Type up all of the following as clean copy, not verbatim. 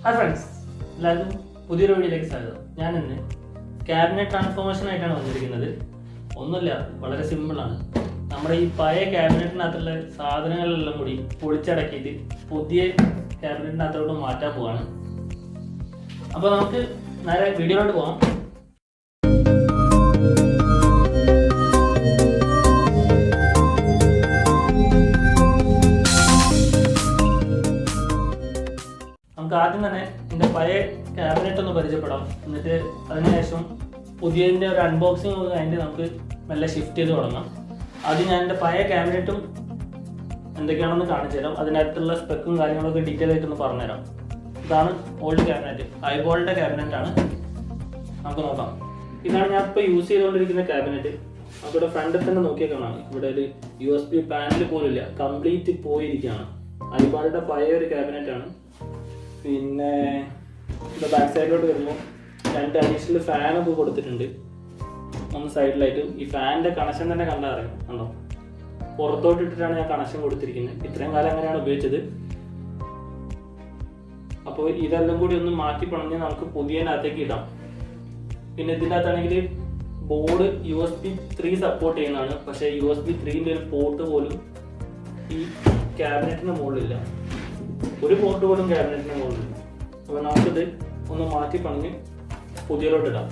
Hi friends, എല്ലാവർക്കും പുതിയൊരു വീഡിയോയിലേക്ക് സ്വാഗതം. ഞാനിന്ന് ക്യാബിനറ്റ് ട്രാൻസ്ഫോർമേഷൻ ആയിട്ടാണ് വന്നിരിക്കുന്നത്. ഒന്നുമില്ല, വളരെ സിമ്പിളാണ്. നമ്മുടെ ഈ പഴയ ക്യാബിനറ്റിനകത്തുള്ള സാധനങ്ങളെല്ലാം കൂടി പൊളിച്ചടക്കിയിട്ട് പുതിയ ക്യാബിനറ്റിനകത്തോട്ട് മാറ്റാൻ പോവാണ്. അപ്പോൾ നമുക്ക് നേരെ വീഡിയോയിലോട്ട് പോകാം. നമുക്ക് ആദ്യം തന്നെ എൻ്റെ പഴയ ക്യാബിനറ്റ് ഒന്ന് പരിചയപ്പെടാം. എന്നിട്ട് അതിനുശേഷം പുതിയതിൻ്റെ ഒരു അൺബോക്സിങ് ഒക്കെ കഴിഞ്ഞിട്ട് നമുക്ക് മെല്ലെ ഷിഫ്റ്റ് ചെയ്ത് തുടങ്ങാം. ആദ്യം ഞാൻ എൻ്റെ പഴയ ക്യാബിനറ്റും എന്തൊക്കെയാണെന്ന് കാണിച്ചു തരാം. അതിനകത്തുള്ള സ്പെക്കും കാര്യങ്ങളൊക്കെ ഡീറ്റെയിൽ ആയിട്ടൊന്ന് പറഞ്ഞുതരാം. ഇതാണ് ഓൾഡ് ക്യാബിനറ്റ്, ഐബോളിൻ്റെ ക്യാബിനറ്റാണ്. നമുക്ക് നോക്കാം. ഇതാണ് ഞാൻ ഇപ്പോൾ യൂസ് ചെയ്തുകൊണ്ടിരിക്കുന്ന ക്യാബിനറ്റ്. നമുക്കിവിടെ ഫ്രണ്ടിൽ തന്നെ നോക്കിയാൽ കാണാം, ഇവിടെ ഒരു USB പാനൽ പോലും ഇല്ല, കംപ്ലീറ്റ് പോയിരിക്കുകയാണ്. ഐബോളിൻ്റെ പഴയ ഒരു ക്യാബിനറ്റാണ്. പിന്നെ ഇവിടെ ബാക്ക് സൈഡിലോട്ട് വരുമ്പോൾ 2 അഡീഷണൽ ഫാനൊക്കെ കൊടുത്തിട്ടുണ്ട്. ഒന്ന് സൈഡിലായിട്ട് ഈ ഫാനിൻ്റെ കണക്ഷൻ തന്നെ കണ്ടാൽ അറിയാം, കണ്ടോ? പുറത്തോട്ട് ഇട്ടിട്ടാണ് ഞാൻ കണക്ഷൻ കൊടുത്തിരിക്കുന്നത്. ഇത്രയും കാലം അങ്ങനെയാണ് ഉപയോഗിച്ചത്. അപ്പോൾ ഇതെല്ലാം കൂടി ഒന്ന് മാറ്റി പണിഞ്ഞ് നമുക്ക് പുതിയതിനകത്തേക്ക് ഇടാം. പിന്നെ ഇതിൻ്റെ അകത്താണെങ്കിൽ ബോർഡ് USB 3 സപ്പോർട്ട് ചെയ്യുന്നതാണ്. പക്ഷേ USB 3ൻ്റെ ഒരു പോർട്ട് പോലും ഈ ക്യാബിനറ്റിന് മുകളിലില്ല. ഒരു പോർട്ട് പോലും ക്യാബിനറ്റിന് മുകളിലില്ല. അപ്പോൾ നമുക്കിത് ഒന്ന് മാറ്റി പണിഞ്ഞ് പുതിയതിലോട്ടിടാം.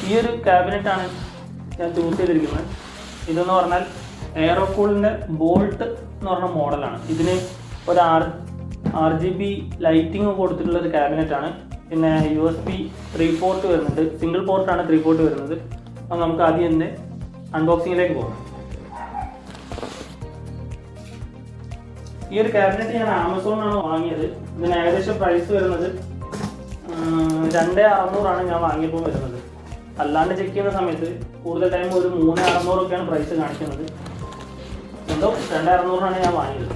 ഈ ഒരു ക്യാബിനറ്റാണ് ഞാൻ ചൂസ് ചെയ്തിരിക്കുന്നത്. ഇതെന്ന് പറഞ്ഞാൽ എയറോകൂളിൻ്റെ ബോൾട്ട് എന്ന് പറഞ്ഞ മോഡലാണ്. ഇതിന് ഒരു RGB ലൈറ്റിംഗ് കൊടുത്തിട്ടുള്ള ഒരു ക്യാബിനറ്റാണ്. പിന്നെ USB 3 പോർട്ട് വരുന്നുണ്ട്. സിംഗിൾ പോർട്ടാണ് 3 പോർട്ട് വരുന്നത്. അപ്പോൾ നമുക്ക് ആദ്യം എൻ്റെ അൺബോക്സിങ്ങിലേക്ക് പോകാം. ഈ ഒരു ക്യാബിനറ്റ് ഞാൻ ആമസോണിലാണ് വാങ്ങിയത്. ഇതിന് ഏകദേശം പ്രൈസ് വരുന്നത് 2600 ഞാൻ വാങ്ങിയപ്പോൾ വരുന്നത്. അല്ലാണ്ട് ചെക്ക് ചെയ്യുന്ന സമയത്ത് കൂടുതൽ ടൈം ഒരു 3600 പ്രൈസ് കാണിക്കുന്നത്. എന്തോ 2600 ഞാൻ വാങ്ങിയത്.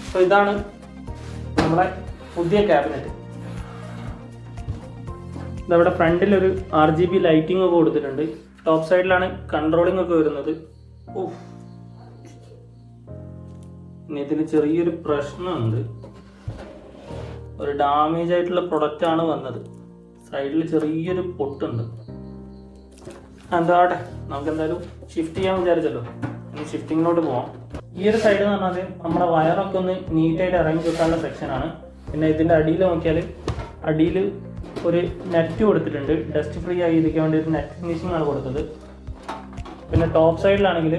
അപ്പോൾ ഇതാണ് നമ്മുടെ പുതിയ ക്യാബിനറ്റ്. ഇതവിടെ ഫ്രണ്ടിലൊരു RGB ലൈറ്റിംഗ് ഒക്കെ കൊടുത്തിട്ടുണ്ട്. ടോപ്പ് സൈഡിലാണ് കൺട്രോളിംഗ് ഒക്കെ വരുന്നത്. ഇനി ഇതിൽ ചെറിയൊരു പ്രശ്നമുണ്ട്. ഒരു ഡാമേജ് ആയിട്ടുള്ള പ്രൊഡക്റ്റ് ആണ് വന്നത്. സൈഡിൽ ചെറിയൊരു പൊട്ടുണ്ട്. എന്താട്ടെ, നമുക്ക് എന്തായാലും ഷിഫ്റ്റ് ചെയ്യാൻ വിചാരിച്ചല്ലോ. ഇനി ഷിഫ്റ്റിങ്ങിലോട്ട് പോവാം. ഈ ഒരു സൈഡ് എന്ന് പറഞ്ഞാൽ നമ്മുടെ വയറൊക്കെ ഒന്ന് നീറ്റായിട്ട് അറേഞ്ച് വെക്കാനുള്ള സെക്ഷനാണ്. പിന്നെ ഇതിൻ്റെ അടിയിൽ നോക്കിയാൽ അടിയിൽ ഒരു നെറ്റ് കൊടുത്തിട്ടുണ്ട്. ഡസ്റ്റ് ഫ്രീ ആയി ഇരിക്കാൻ വേണ്ടി ഒരു നെറ്റ് ഫിനിഷിംഗ് ആണ് കൊടുത്തത്. പിന്നെ ടോപ്പ് സൈഡിലാണെങ്കിൽ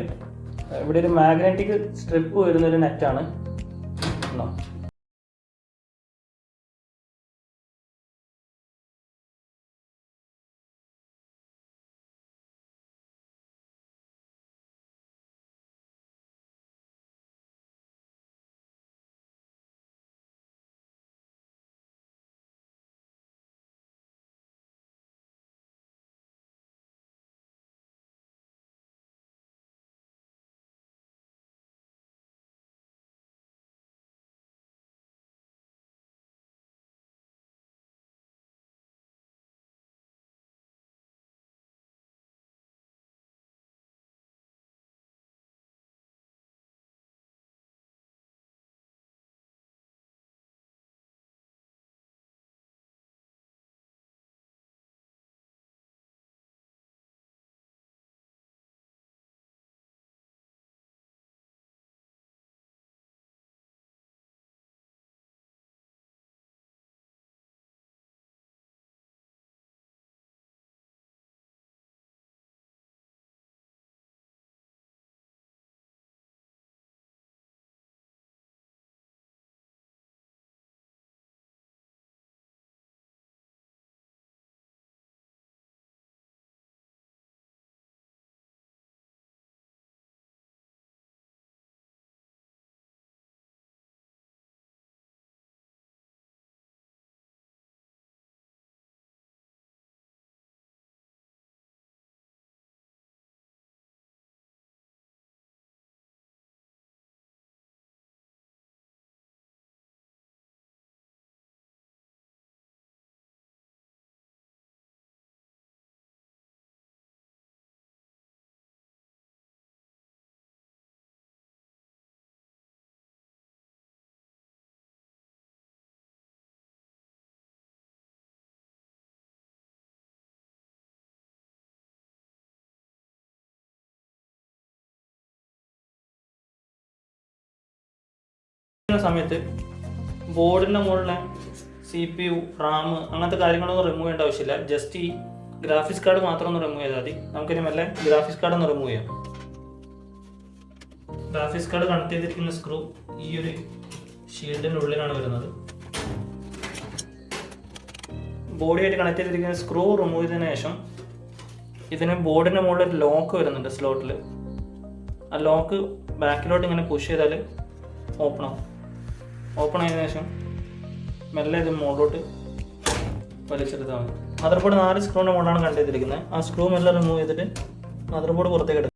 ഇവിടെ ഒരു മാഗ്നറ്റിക് സ്ട്രിപ്പ് വരുന്നൊരു നെറ്റാണ്. സമയത്ത് ബോർഡിൻ്റെ മുകളിലെ CPU, RAM അങ്ങനത്തെ കാര്യങ്ങളൊന്നും റിമൂവ് ചെയ്യേണ്ട ആവശ്യമില്ല. ജസ്റ്റ് ഈ ഗ്രാഫിക്സ് കാർഡ് മാത്രം ഒന്ന് റിമൂവ് ചെയ്താൽ മതി. നമുക്കിനി മെല്ലെ ഗ്രാഫിക്സ് കാർഡ് ഒന്ന് റിമൂവ് ചെയ്യാം. ഗ്രാഫിക്സ് കാർഡ് കണക്ട് ചെയ്തിരിക്കുന്ന സ്ക്രൂ ഈ ഒരു ഷീൽഡിൻ്റെ ഉള്ളിലാണ് വരുന്നത്. ബോഡിയായിട്ട് കണക്ട് ചെയ്തിരിക്കുന്ന സ്ക്രൂ റിമൂവ് ചെയ്തതിന് ശേഷം ഇതിന് ബോർഡിൻ്റെ മുകളിൽ ഒരു ലോക്ക് വരുന്നുണ്ട് സ്ലോട്ടിൽ. ആ ലോക്ക് ബാക്കിലോട്ട് ഇങ്ങനെ പുഷ് ചെയ്താൽ ഓപ്പൺ ആവും. ഓപ്പൺ ആയതിനു ശേഷം മെല്ലെ ഇത് മുകളിലോട്ട് വലിച്ചെടുത്താൽ മതി. മദർ ബോർഡ് 4 സ്ക്രൂവിൻ്റെ മുകളിലാണ് കണക്ട് ചെയ്തിരിക്കുന്നത്. ആ സ്ക്രൂ മെല്ലെ റിമൂവ് ചെയ്തിട്ട് മദർ ബോർഡ് പുറത്തേക്ക് എടുക്കും.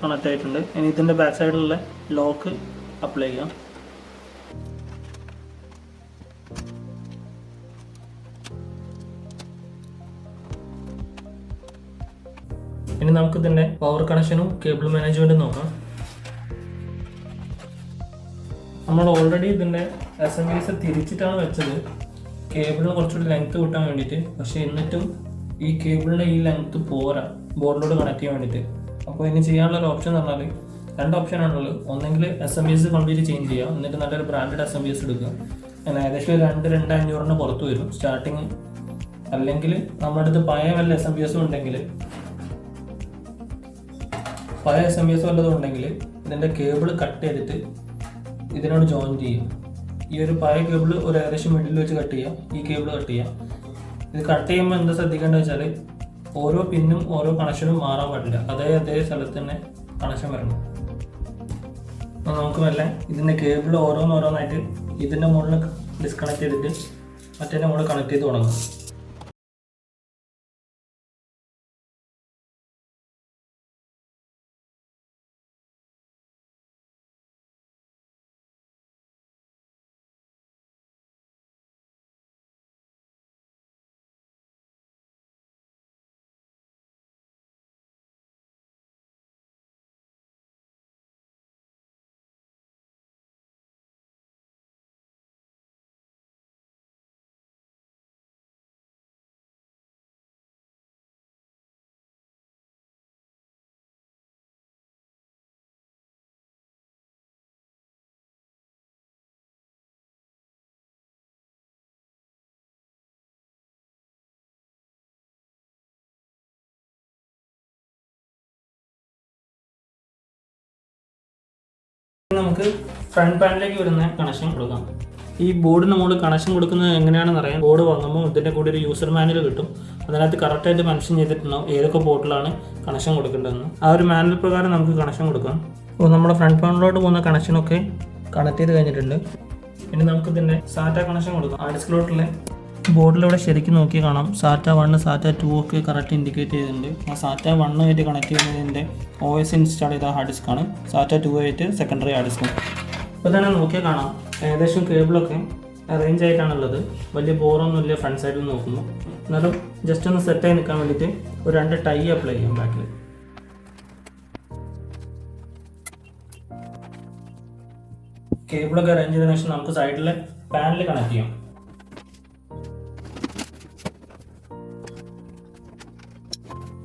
കണക്റ്റ് ആയിട്ടുണ്ട്. ഇനി ഇതിൻ്റെ ബാക്ക് സൈഡിലുള്ള ലോക്ക് അപ്ലൈ ചെയ്യാം. ഇനി നമുക്ക് ഇതിൻ്റെ പവർ കണക്ഷനും കേബിൾ മാനേജ്മെൻറ്റും നോക്കാം. നമ്മൾ ഓൾറെഡി ഇതിൻ്റെ SMPS തിരിച്ചിട്ടാണ് വെച്ചത് കേബിളിന് കുറച്ചുകൂടി ലെങ്ത്ത് കൂട്ടാൻ വേണ്ടിയിട്ട്. പക്ഷേ എന്നിട്ടും ഈ കേബിളിൻ്റെ ഈ ലെങ്ത്ത് പോരാ ബോർഡിലോട്ട് കണക്ട് ചെയ്യാൻ വേണ്ടിയിട്ട്. അപ്പോൾ ഇനി ചെയ്യാനുള്ളൊരു ഓപ്ഷൻ എന്ന് പറഞ്ഞാൽ 2 ഓപ്ഷനാണുള്ളത്. ഒന്നെങ്കിൽ SMPS കംപ്ലീറ്റ് ചേഞ്ച് ചെയ്യുക, എന്നിട്ട് നല്ലൊരു ബ്രാൻഡഡ് SMPS എടുക്കുക. അങ്ങനെ ഏകദേശം 2,500 പുറത്ത് വരും സ്റ്റാർട്ടിങ്. അല്ലെങ്കിൽ നമ്മുടെ അടുത്ത് പഴയ വല്ല SMPS ഉണ്ടെങ്കിൽ വല്ലതും ഉണ്ടെങ്കിൽ ഇതിൻ്റെ കേബിൾ കട്ട് ചെയ്തിട്ട് ഇതിനോട് ജോയിൻ ചെയ്യും. ഈ ഒരു പഴയ കേബിൾ ഒരു ഏകദേശം മിഡിൽ വെച്ച് കട്ട് ചെയ്യാം. ഈ കേബിൾ കട്ട് ചെയ്യാം. ഇത് കട്ട് ചെയ്യുമ്പോൾ എന്താ ശ്രദ്ധിക്കേണ്ടത് വെച്ചാൽ ഓരോ പിന്നും ഓരോ കണക്ഷനും മാറാൻ പാടില്ല. അതേ സ്ഥലത്ത് തന്നെ കണക്ഷൻ വരണം. അപ്പോൾ നമുക്ക് മെല്ലെ ഇതിൻ്റെ കേബിൾ ഓരോന്നായിട്ട് ഇതിൻ്റെ മുകളിൽ ഡിസ്കണക്ട് ചെയ്തിട്ട് മറ്റേ മുകളിൽ കണക്ട് ചെയ്ത് തുടങ്ങാം. നമുക്ക് ഫ്രണ്ട് പാനലിലേക്ക് വരുന്ന കണക്ഷൻ കൊടുക്കാം. ഈ ബോർഡിന് മുകളിൽ കണക്ഷൻ കൊടുക്കുന്നത് എങ്ങനെയാണെന്ന് അറിയാം. ബോർഡ് വാങ്ങുമ്പോൾ ഇതിൻ്റെ കൂടെ ഒരു യൂസർ മാനുവൽ കിട്ടും. അതിനകത്ത് കറക്റ്റായിട്ട് മെൻഷൻ ചെയ്തിട്ടുണ്ടാവും ഏതൊക്കെ പോർട്ടിലാണ് കണക്ഷൻ കൊടുക്കേണ്ടതെന്ന്. ആ ഒരു മാനുവൽ പ്രകാരം നമുക്ക് കണക്ഷൻ കൊടുക്കാം. അപ്പോൾ നമ്മുടെ ഫ്രണ്ട് പാനലിലോട്ട് പോകുന്ന കണക്ഷനൊക്കെ കണക്ട് ചെയ്ത് കഴിഞ്ഞിട്ടുണ്ട്. ഇനി നമുക്ക് ഇതിൻ്റെ സാറ്റ കണക്ഷൻ കൊടുക്കാം. ഹാർഡ് ഡിസ്കിലോട്ടുള്ള ബോർഡിലൂടെ ശരിക്കും നോക്കി കാണാം സാറ്റ 1 സാറ്റ 2 ഒക്കെ കറക്റ്റ് ഇൻഡിക്കേറ്റ് ചെയ്തിട്ടുണ്ട്. ആ സാറ്റ 1 ആയിട്ട് കണക്ട് ചെയ്യുന്നതിൻ്റെ OS ഇൻസ്റ്റാൾ ചെയ്ത ഹാർഡ് ഡിസ്ക്കാണ്. സാറ്റ 2 ആയിട്ട് സെക്കൻഡറി ഹാർഡ് ഡിസ്ക്കും. ഇപ്പോൾ തന്നെ നോക്കിയാൽ കാണാം ഏകദേശം കേബിളൊക്കെ അറേഞ്ച് ആയിട്ടാണുള്ളത്. വലിയ ബോറൊന്നുമില്ല ഫ്രണ്ട് സൈഡിൽ നോക്കുമ്പോൾ. എന്നാലും ജസ്റ്റ് ഒന്ന് സെറ്റായി നിൽക്കാൻ വേണ്ടിയിട്ട് ഒരു 2 ടൈ അപ്ലൈ ചെയ്യാം ബാക്കിൽ. കേബിളൊക്കെ അറേഞ്ച് ചെയ്തതിനു ശേഷം നമുക്ക് സൈഡിലെ പാനൽ കണക്ട് ചെയ്യാം.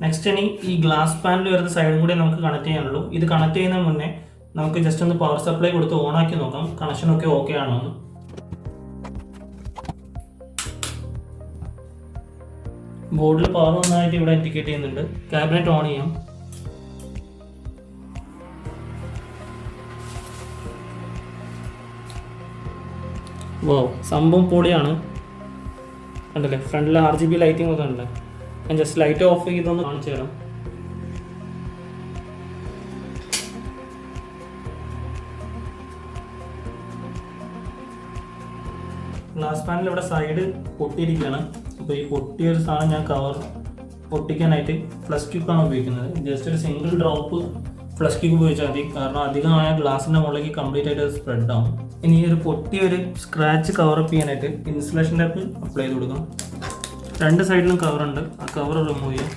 നെക്സ്റ്റ് ഇനി ഈ ഗ്ലാസ് പാനൽ വരുന്ന സൈഡും കൂടി നമുക്ക് കണക്ട് ചെയ്യാനുള്ളൂ. ഇത് കണക്ട് ചെയ്യുന്നതിന് മുന്നേ നമുക്ക് ജസ്റ്റ് ഒന്ന് പവർ സപ്ലൈ കൊടുത്ത് ഓണാക്കി നോക്കാം കണക്ഷനൊക്കെ ഓക്കെ ആണോ എന്ന്. ബോർഡിൽ പവർ വന്നതായിട്ട് ഇവിടെ ഇൻഡിക്കേറ്റ് ചെയ്യുന്നുണ്ട്. ക്യാബിനറ്റ് ഓൺ ചെയ്യാം. വോ സംഭവം പൊളിയാണ്. കണ്ടല്ലേ ഫ്രണ്ടിൽ RGB ലൈറ്റിംഗ് ഒക്കെ ഉണ്ട്. ഞാൻ ജസ്റ്റ് ലൈറ്റ് ഓഫ് ചെയ്തൊന്ന് കാണിച്ചു തരാം. ഗ്ലാസ് പാനൽ ഇവിടെ സൈഡ് പൊട്ടിയിരിക്കുകയാണ്. അപ്പോൾ ഈ പൊട്ടിയ ഒരു സാധനം ഞാൻ പൊട്ടിക്കാനായിട്ട് ഫ്ലഷ് ക്യൂക്കാണ് ഉപയോഗിക്കുന്നത്. ജസ്റ്റ് ഒരു സിംഗിൾ ഡ്രോപ്പ് ഫ്ലഷ് ക്യൂക്ക് ഉപയോഗിച്ചാൽ മതി. കാരണം അധികമായ ഗ്ലാസിൻ്റെ മുകളിലേക്ക് കംപ്ലീറ്റ് ആയിട്ട് സ്പ്രെഡ് ആവും. ഇനി ഈ ഒരു പൊട്ടിയ ഒരു സ്ക്രാച്ച് കവറപ്പ് ചെയ്യാനായിട്ട് ഇൻസുലേഷൻ ടാപ്പ് അപ്ലൈ ചെയ്ത് കൊടുക്കാം. 2 സൈഡിലും കവറുണ്ട്. ആ കവർ റിമൂവ് ചെയ്യാം.